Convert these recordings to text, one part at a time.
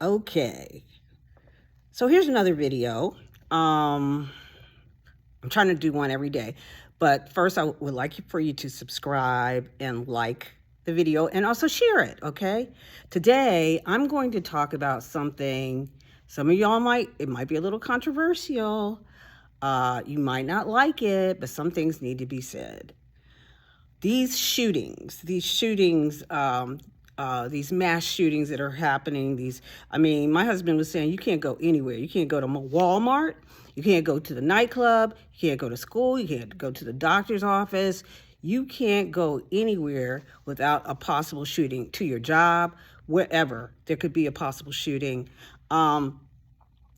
Okay, so here's another video. I'm trying to do one every day, but first I would like for you to subscribe and like the video and also share it, okay? Today, I'm going to talk about something, some of y'all it might be a little controversial. You might not like it, but some things need to be said. These mass shootings that are happening, my husband was saying you can't go anywhere. You can't go to Walmart. You can't go to the nightclub. You can't go to school. You can't go to the doctor's office. You can't go anywhere without a possible shooting, to your job, wherever there could be a possible shooting. And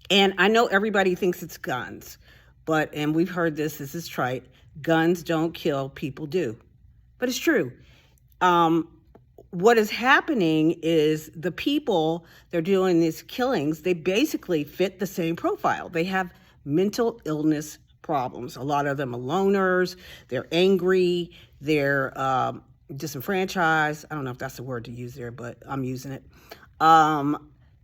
I know everybody thinks it's guns, and we've heard this is trite, guns don't kill, people do. But it's true. What is happening is the people they're doing these killings, they basically fit the same profile. They have mental illness problems. A lot of them are loners, they're angry, they're disenfranchised. I don't know if that's the word to use there, but I'm using it.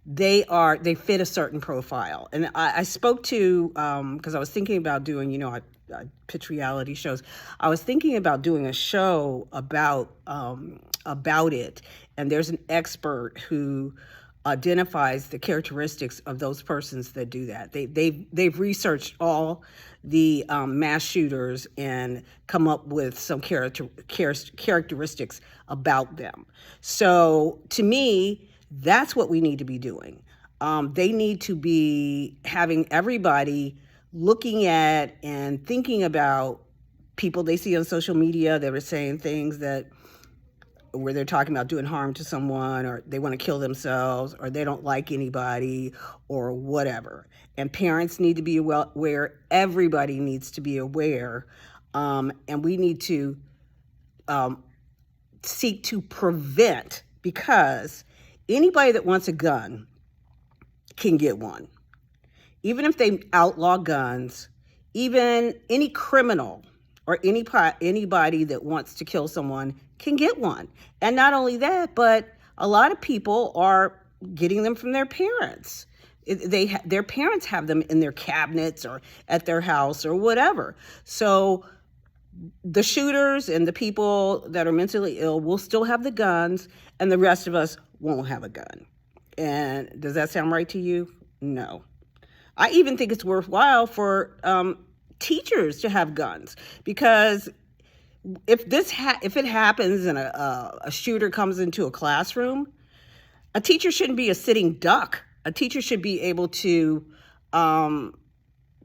They fit a certain profile. And I spoke to, because I was thinking about doing, I pitch reality shows. I was thinking about doing a show about it. And there's an expert who identifies the characteristics of those persons that do that. They've researched all the mass shooters and come up with some characteristics about them. So to me, that's what we need to be doing. They need to be having everybody looking at and thinking about people they see on social media that are saying things where they're talking about doing harm to someone, or they want to kill themselves, or they don't like anybody, or whatever. And parents need to be aware. Everybody needs to be aware. And we need to seek to prevent, because anybody that wants a gun can get one. Even if they outlaw guns, even any criminal or anybody that wants to kill someone can get one. And not only that, but a lot of people are getting them from their parents. Their parents have them in their cabinets or at their house or whatever. So the shooters and the people that are mentally ill will still have the guns, and the rest of us won't have a gun. And does that sound right to you? No. I even think it's worthwhile for teachers to have guns, because if it happens and a shooter comes into a classroom, a teacher shouldn't be a sitting duck. A teacher should be able to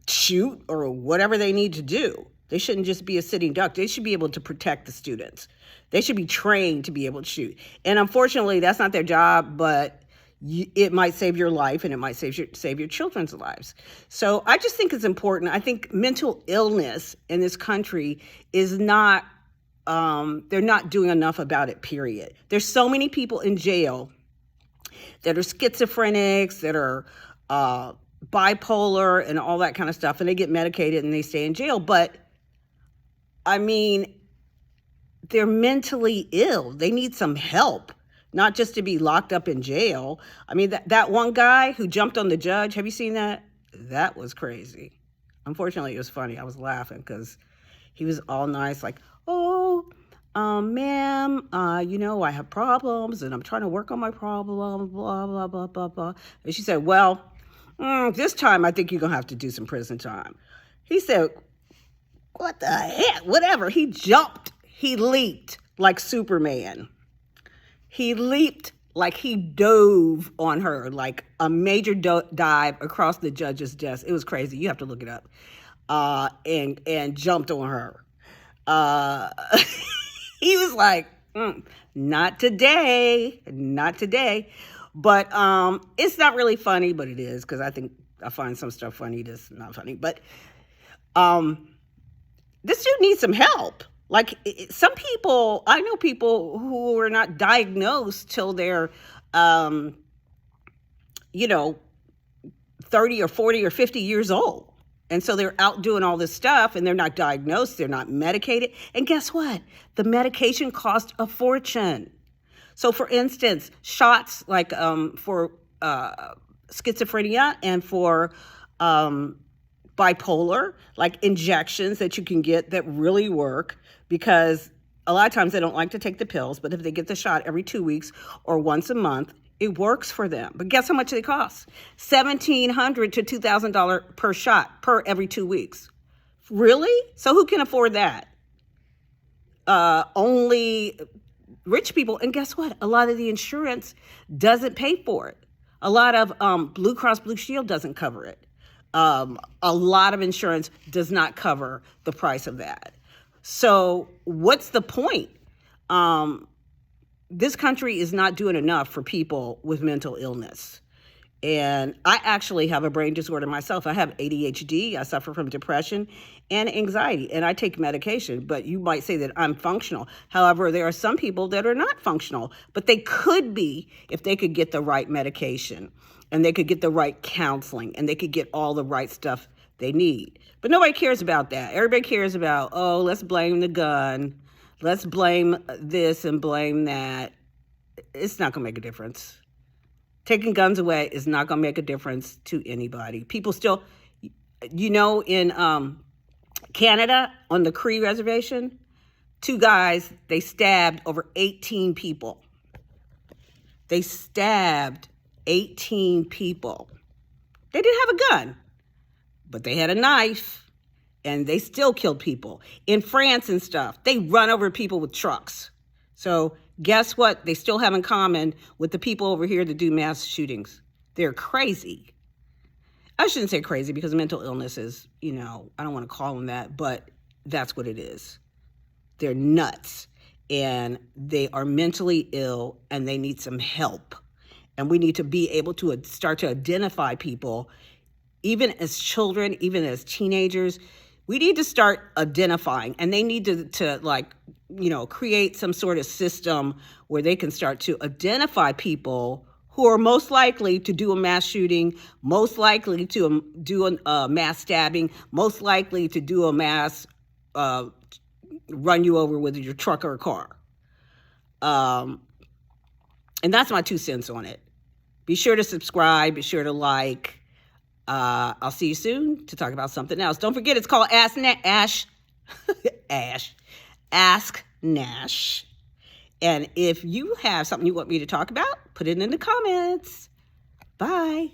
shoot or whatever they need to do. They shouldn't just be a sitting duck. They should be able to protect the students. They should be trained to be able to shoot. And unfortunately, that's not their job, but it might save your life, and it might save your children's lives. So I just think it's important. I think mental illness in this country is not, they're not doing enough about it, period. There's so many people in jail that are schizophrenics, that are bipolar and all that kind of stuff, and they get medicated and they stay in jail. But they're mentally ill. They need some help, not just to be locked up in jail. That one guy who jumped on the judge, have you seen that? That was crazy. Unfortunately, it was funny. I was laughing because he was all nice, like, oh, ma'am, I have problems and I'm trying to work on my problem, blah, blah, blah, blah, blah. And she said, well, this time I think you're going to have to do some prison time. He said, what the heck? Whatever. He jumped. He leaped like Superman. He leaped like he dove on her, like a major dive across the judge's desk. It was crazy. You have to look it up. And jumped on her. He was like, not today, not today. But it's not really funny, but it is, because I find some stuff funny that's not funny. But this dude needs some help. Like, some people, I know people who are not diagnosed till they're, 30 or 40 or 50 years old. And so they're out doing all this stuff, and they're not diagnosed, they're not medicated. And guess what? The medication costs a fortune. So for instance, shots like for schizophrenia and for bipolar, like injections that you can get that really work, because a lot of times they don't like to take the pills, but if they get the shot every 2 weeks or once a month, it works for them. But guess how much they cost? $1,700 to $2,000 per shot per every 2 weeks. Really? So who can afford that? Only rich people. And guess what? A lot of the insurance doesn't pay for it. A lot of Blue Cross Blue Shield doesn't cover it. A lot of insurance does not cover the price of that. So what's the point? This country is not doing enough for people with mental illness. And I actually have a brain disorder myself. I have ADHD. I suffer from depression and anxiety, and I take medication. But you might say that I'm functional. However, there are some people that are not functional, but they could be if they could get the right medication and they could get the right counseling and they could get all the right stuff they need. But nobody cares about that. Everybody cares about, oh, let's blame the gun. Let's blame this and blame that. It's not going to make a difference. Taking guns away is not going to make a difference to anybody. People still, in Canada, on the Cree reservation, 2 guys, they stabbed over 18 people. They stabbed 18 people. They didn't have a gun, but they had a knife, and they still killed people. In France and stuff, they run over people with trucks. So guess what they still have in common with the people over here that do mass shootings? They're crazy. I shouldn't say crazy because mental illness is, I don't want to call them that, but that's what it is. They're nuts, and they are mentally ill, and they need some help. And we need to be able to start to identify people, even as children, even as teenagers. We need to start identifying, and they need to create some sort of system where they can start to identify people who are most likely to do a mass shooting, most likely to do a mass stabbing, most likely to do a mass run you over with your truck or a car. And that's my 2 cents on it. Be sure to subscribe. Be sure to like. I'll see you soon to talk about something else. Don't forget, it's called Ask Nash. And if you have something you want me to talk about, put it in the comments. Bye.